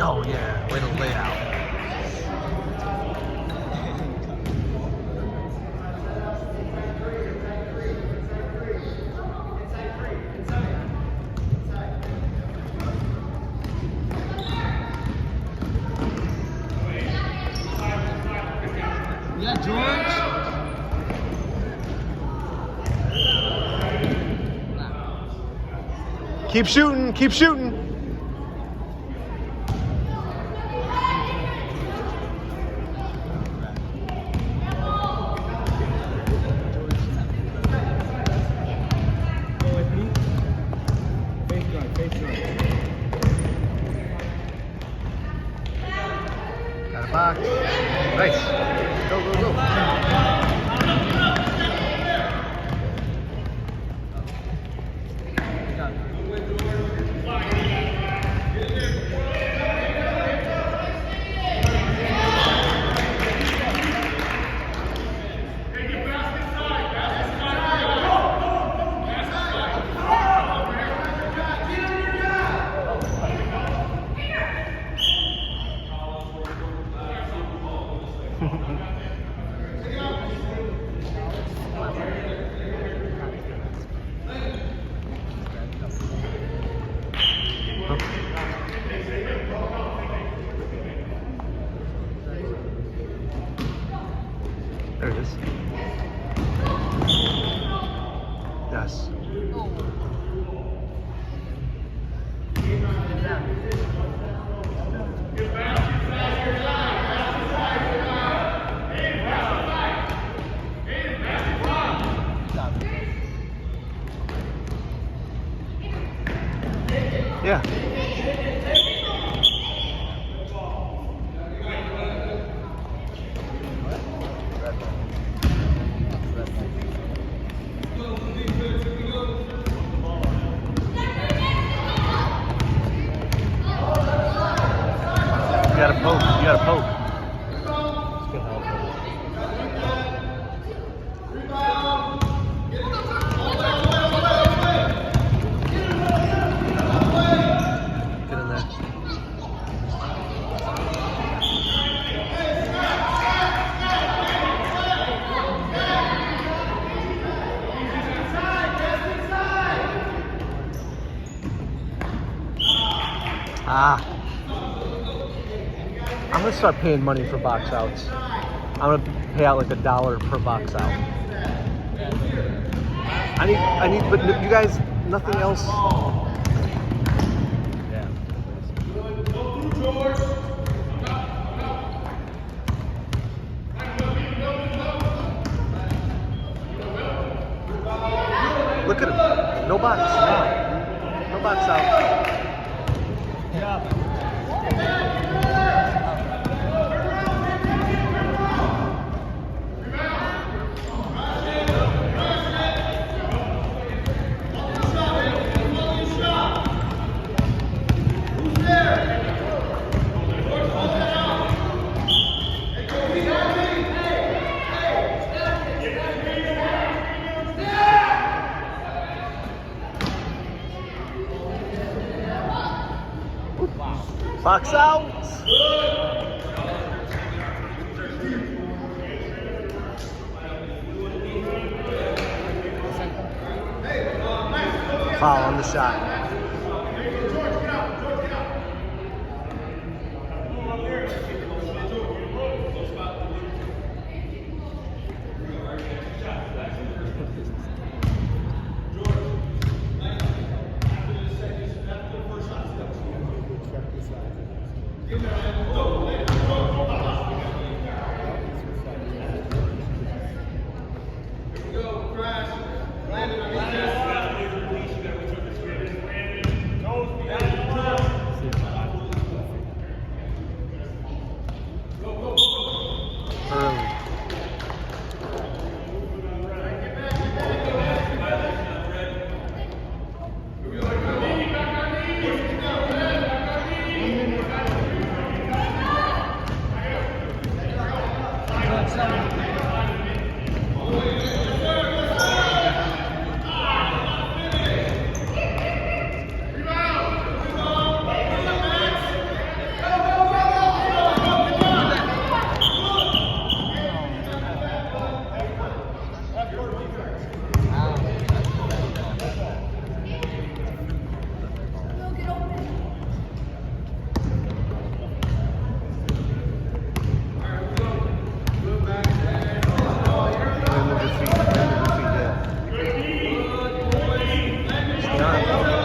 Oh yeah, way to lay out. Yeah, George. Keep shooting, keep shooting. Go with me. Face guard, face guard. Got a box. Nice. Go, go, go. There it is. Yes. Yeah. You gotta poke. You gotta poke. It's good help. Get in there. Ah. I'm gonna start paying money for box outs. I'm gonna pay out like $1 per box out. I need, but you guys, nothing else. Yeah. Look at him. No box. No box out. Box out. Foul on the shot. not?